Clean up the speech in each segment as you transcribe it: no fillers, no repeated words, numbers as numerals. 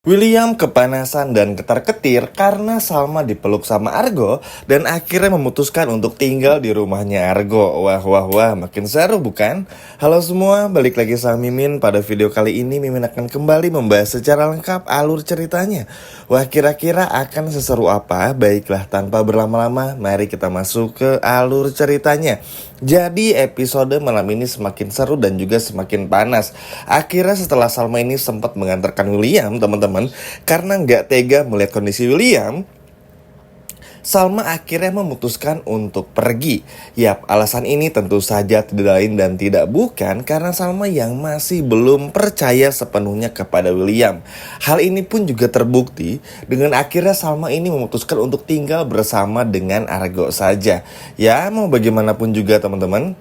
William kepanasan dan ketar-ketir karena Salma dipeluk sama Argo dan akhirnya memutuskan untuk tinggal di rumahnya Argo. Wah, makin seru bukan? Halo semua, balik lagi sama Mimin. Pada video kali ini Mimin akan kembali membahas secara lengkap alur ceritanya. Wah, kira-kira akan seseru apa? Baiklah, tanpa berlama-lama, mari kita masuk ke alur ceritanya. Jadi episode malam ini semakin seru dan juga semakin panas. Akhirnya setelah Salma ini sempat mengantarkan William, teman-teman, karena nggak tega melihat kondisi William, Salma akhirnya memutuskan untuk pergi. Yap, alasan ini tentu saja tidak lain dan tidak bukan karena Salma yang masih belum percaya sepenuhnya kepada William. Hal ini pun juga terbukti dengan akhirnya Salma ini memutuskan untuk tinggal bersama dengan Argo saja. Ya, mau bagaimanapun juga teman-teman,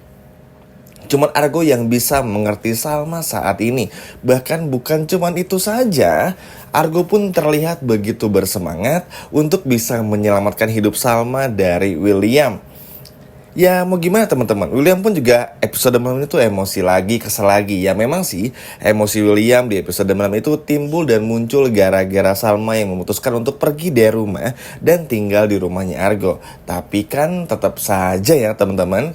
cuman Argo yang bisa mengerti Salma saat ini. Bahkan bukan cuman itu saja, Argo pun terlihat begitu bersemangat untuk bisa menyelamatkan hidup Salma dari William. Ya mau gimana teman-teman, William pun juga episode malam itu emosi lagi, kesel lagi. Ya memang sih, emosi William di episode malam itu timbul dan muncul gara-gara Salma yang memutuskan untuk pergi dari rumah dan tinggal di rumahnya Argo. Tapi kan tetap saja ya teman-teman,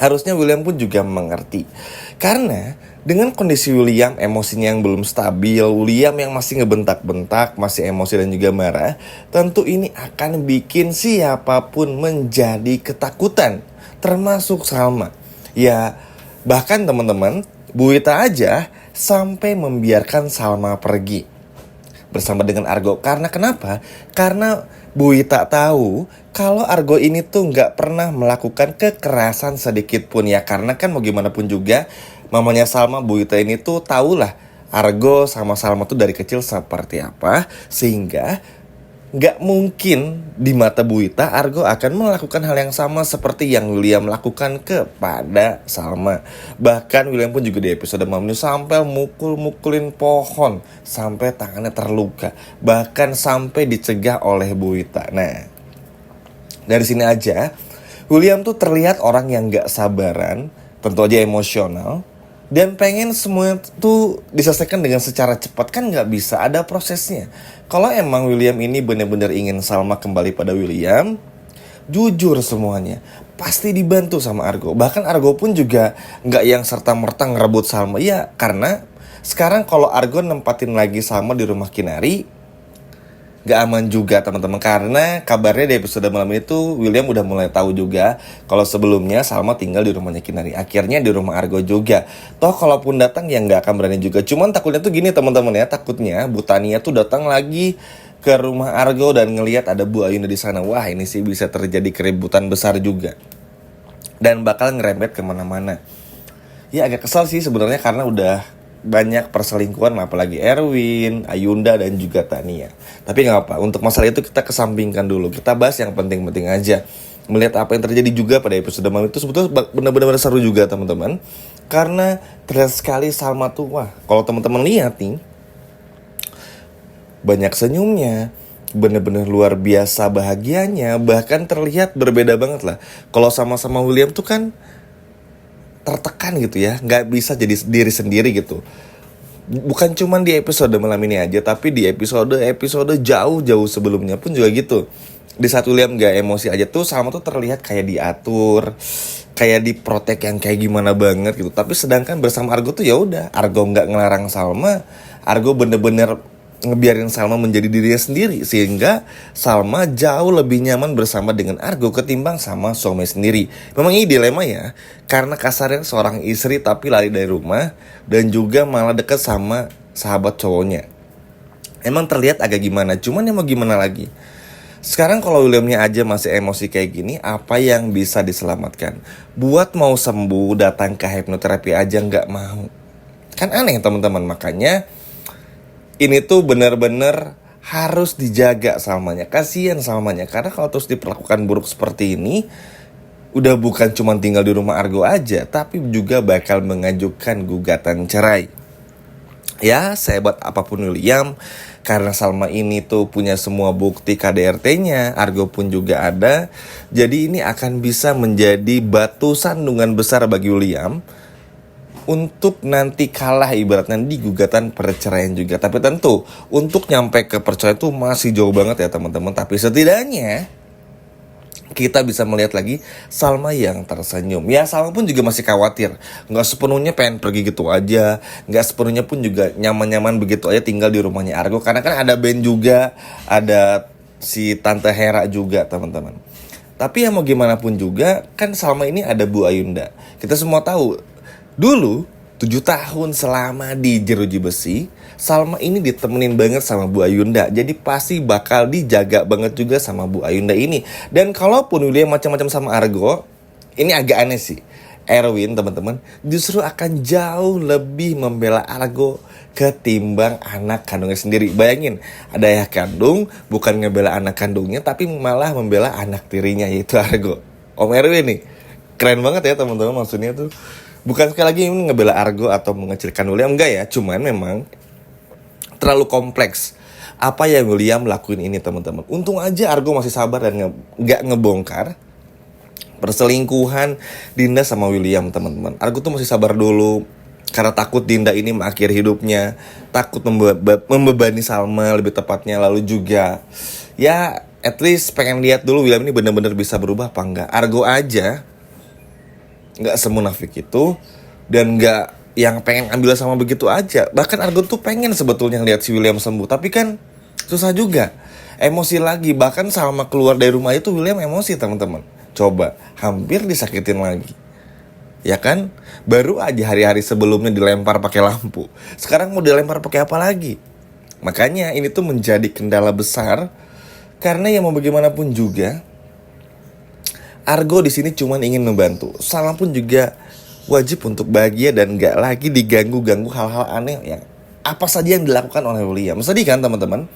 harusnya William pun juga mengerti. Karena dengan kondisi William emosinya yang belum stabil, William yang masih ngebentak-bentak, masih emosi dan juga marah, tentu ini akan bikin siapapun menjadi ketakutan, termasuk Salma. Ya, bahkan teman-teman, Bu Wita aja sampai membiarkan Salma pergi bersama dengan Argo. Karena kenapa? Karena Bu Wita tahu kalau Argo ini tuh nggak pernah melakukan kekerasan sedikit pun ya. Karena kan mau gimana pun juga mamanya Salma, Bu Wita ini tuh tahulah Argo sama Salma tuh dari kecil seperti apa. Sehingga nggak mungkin di mata Bu Wita Argo akan melakukan hal yang sama seperti yang William lakukan kepada Salma. Bahkan William pun juga di episode malam ini sampai mukul-mukulin pohon sampai tangannya terluka, bahkan sampai dicegah oleh Bu Wita. Nah, dari sini aja William tuh terlihat orang yang gak sabaran, tentu aja emosional, dan pengen semua tuh diselesaikan dengan secara cepat. Kan gak bisa, ada prosesnya. Kalau emang William ini benar-benar ingin Salma kembali pada William, jujur semuanya, pasti dibantu sama Argo. Bahkan Argo pun juga gak yang serta-merta ngerebut Salma. Ya karena sekarang kalau Argo nempatin lagi Salma di rumah Kinari, gak aman juga teman-teman. Karena kabarnya di episode malam itu William udah mulai tahu juga kalau sebelumnya Salma tinggal di rumahnya Kinari, akhirnya di rumah Argo juga. Toh kalaupun datang ya gak akan berani juga. Cuman takutnya tuh gini teman-teman ya, takutnya Bu Tania tuh datang lagi ke rumah Argo dan ngelihat ada Bu Ayunda di sana. Wah, ini sih bisa terjadi keributan besar juga dan bakal ngerembet kemana-mana. Ya agak kesal sih sebenarnya karena udah banyak perselingkuhan, apalagi Erwin, Ayunda dan juga Tania. Tapi nggak apa, untuk masalah itu kita kesampingkan dulu. Kita bahas yang penting-penting aja. Melihat apa yang terjadi juga pada episode malam itu sebetulnya benar-benar seru juga teman-teman. Karena terlihat sekali Salma tuh, wah kalau teman-teman lihat nih, banyak senyumnya, bener-bener luar biasa bahagianya. Bahkan terlihat berbeda banget lah. Kalau sama-sama William tuh kan tertekan gitu ya, nggak bisa jadi diri sendiri gitu. Bukan cuman di episode malam ini aja, tapi di episode jauh-jauh sebelumnya pun juga gitu. Di saat William nggak emosi aja tuh Salma tuh terlihat kayak diatur, kayak diprotek yang kayak gimana banget gitu. Tapi sedangkan bersama Argo tuh ya udah, Argo nggak ngelarang Salma, Argo bener-bener ngebiarin Salma menjadi dirinya sendiri. Sehingga Salma jauh lebih nyaman bersama dengan Argo ketimbang sama suami sendiri. Memang ini dilema ya, karena kasarnya seorang istri tapi lari dari rumah dan juga malah deket sama sahabat cowoknya. Emang terlihat agak gimana, cuman ya mau gimana lagi. Sekarang kalau Williamnya aja masih emosi kayak gini, apa yang bisa diselamatkan? Buat mau sembuh datang ke hipnoterapi aja nggak mau. Kan aneh teman-teman, makanya ini tuh benar-benar harus dijaga Salmanya. Kasihan Salmanya, karena kalau terus diperlakukan buruk seperti ini, udah bukan cuma tinggal di rumah Argo aja, tapi juga bakal mengajukan gugatan cerai. Ya sehebat apapun William, karena Salma ini tuh punya semua bukti KDRT-nya, Argo pun juga ada. Jadi ini akan bisa menjadi batu sandungan besar bagi William untuk nanti kalah ibaratnya di gugatan perceraian juga. Tapi tentu untuk nyampe ke perceraian itu masih jauh banget ya teman-teman. Tapi setidaknya kita bisa melihat lagi Salma yang tersenyum. Ya Salma pun juga masih khawatir, nggak sepenuhnya pengen pergi gitu aja, nggak sepenuhnya pun juga nyaman-nyaman begitu aja tinggal di rumahnya Argo. Karena kan ada Ben juga, ada si Tante Hera juga teman-teman. Tapi ya mau gimana pun juga, kan Salma ini ada Bu Ayunda. Kita semua tahu, dulu 7 tahun selama di jeruji besi, Salma ini ditemenin banget sama Bu Ayunda. Jadi pasti bakal dijaga banget juga sama Bu Ayunda ini. Dan kalaupun William macam-macam sama Argo, ini agak aneh sih. Erwin teman-teman justru akan jauh lebih membela Argo ketimbang anak kandungnya sendiri. Bayangin, ada ayah kandung bukan ngebela anak kandungnya, tapi malah membela anak tirinya, yaitu Argo. Om Erwin nih keren banget ya teman-teman. Maksudnya tuh bukan sekali lagi ini ngebela Argo atau mengecilkan William, enggak ya. Cuman memang terlalu kompleks apa yang William lakuin ini teman-teman. Untung aja Argo masih sabar dan gak ngebongkar perselingkuhan Dinda sama William teman-teman. Argo tuh masih sabar dulu karena takut Dinda ini mengakhiri hidupnya, takut membebani Salma lebih tepatnya. Lalu juga ya at least pengen lihat dulu William ini benar-benar bisa berubah apa enggak. Argo aja nggak semunafik itu dan nggak yang pengen ambil sama begitu aja. Bahkan Argo tuh pengen sebetulnya lihat si William sembuh, tapi kan susah juga, emosi lagi. Bahkan Salma keluar dari rumah itu William emosi teman-teman. Coba, hampir disakitin lagi, ya kan? Baru aja hari-hari sebelumnya dilempar pakai lampu, sekarang mau dilempar pakai apa lagi? Makanya ini tuh menjadi kendala besar, karena ya mau bagaimanapun juga Argo di sini cuma ingin membantu. Salma pun juga wajib untuk bahagia dan gak lagi diganggu-ganggu hal-hal aneh yang apa saja yang dilakukan oleh William. Sedih kan teman-teman?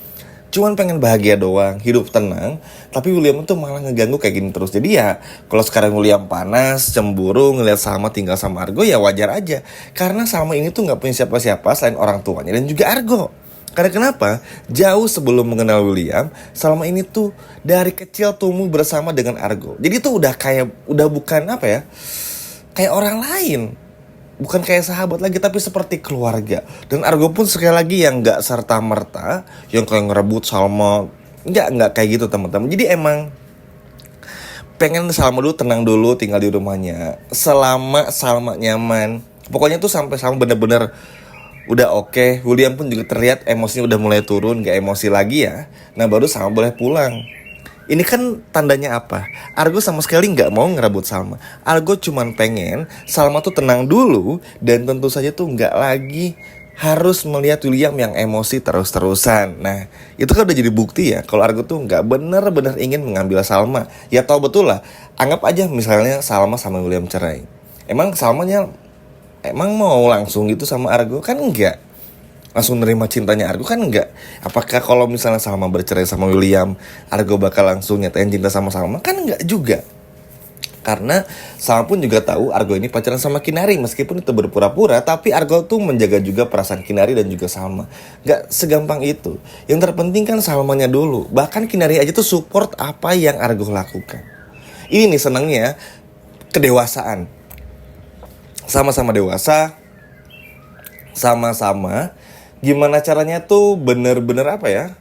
Cuman pengen bahagia doang, hidup tenang, tapi William tuh malah ngeganggu kayak gini terus. Jadi ya kalau sekarang William panas, cemburu, ngelihat Salma tinggal sama Argo, ya wajar aja. Karena Salma ini tuh gak punya siapa-siapa selain orang tuanya dan juga Argo. Karena kenapa? Jauh sebelum mengenal William, Salma ini tuh dari kecil tumbuh bersama dengan Argo. Jadi tuh udah bukan apa ya, kayak orang lain. Bukan kayak sahabat lagi, tapi seperti keluarga. Dan Argo pun sekali lagi yang gak serta-merta yang kayak ngerebut Salma. Nggak kayak gitu teman-teman. Jadi emang pengen Salma dulu tenang dulu tinggal di rumahnya, selama Salma nyaman. Pokoknya tuh sampai Salma bener-bener udah oke. William pun juga terlihat emosinya udah mulai turun, gak emosi lagi ya. Nah baru Salma boleh pulang. Ini kan tandanya apa? Argo sama sekali gak mau ngerebut Salma. Argo cuman pengen Salma tuh tenang dulu, dan tentu saja tuh gak lagi harus melihat William yang emosi terus-terusan. Nah itu kan udah jadi bukti ya kalau Argo tuh gak bener-bener ingin mengambil Salma. Ya tau betul lah, anggap aja misalnya Salma sama William cerai. Emang Salmanya emang mau langsung gitu sama Argo? Kan enggak. Langsung nerima cintanya Argo kan enggak. Apakah kalau misalnya Salma bercerai sama William, Argo bakal langsung nyatain cinta sama Salma? Kan enggak juga. Karena Salma pun juga tahu Argo ini pacaran sama Kinari. Meskipun itu berpura-pura, tapi Argo tuh menjaga juga perasaan Kinari dan juga Salma. Enggak segampang itu. Yang terpenting kan Salmanya dulu. Bahkan Kinari aja tuh support apa yang Argo lakukan. Ini nih senangnya kedewasaan. Sama-sama dewasa, sama-sama gimana caranya tuh bener-bener apa ya,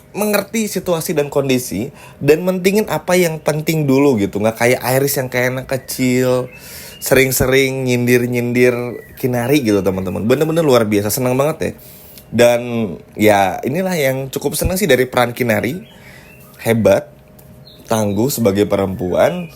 mengerti situasi dan kondisi, dan mentingin apa yang penting dulu gitu. Gak kayak Iris yang kayak anak kecil, sering-sering nyindir-nyindir Kinari gitu teman-teman. Bener-bener luar biasa, senang banget ya. Dan ya inilah yang cukup senang sih dari peran Kinari. Hebat, tangguh sebagai perempuan,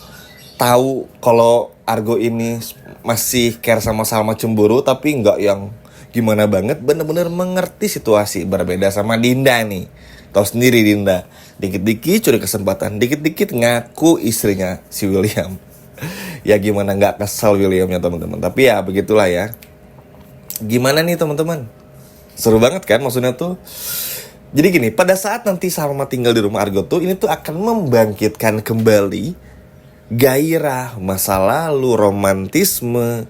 tahu kalau Argo ini masih care sama Salma, cemburu tapi nggak yang gimana banget, bener-bener mengerti situasi. Berbeda sama Dinda nih, tahu sendiri Dinda, dikit-dikit curi kesempatan, dikit-dikit ngaku istrinya si William. Ya gimana nggak kesel Williamnya teman-teman. Tapi ya begitulah ya. Gimana nih teman-teman, seru banget kan maksudnya tuh. Jadi gini, pada saat nanti Salma tinggal di rumah Argo tuh, ini tuh akan membangkitkan kembali gairah masa lalu, romantisme,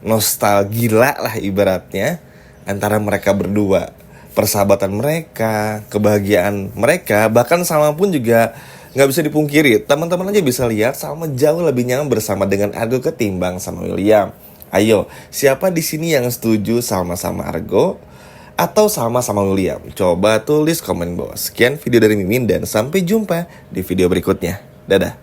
nostalgia lah ibaratnya antara mereka berdua, persahabatan mereka, kebahagiaan mereka. Bahkan Salma pun juga gak bisa dipungkiri, teman-teman aja bisa lihat Salma jauh lebih nyaman bersama dengan Argo ketimbang sama William. Ayo, siapa di sini yang setuju sama-sama Argo atau sama-sama William? Coba tulis komen bawah. Sekian video dari Mimin dan sampai jumpa di video berikutnya. Dadah.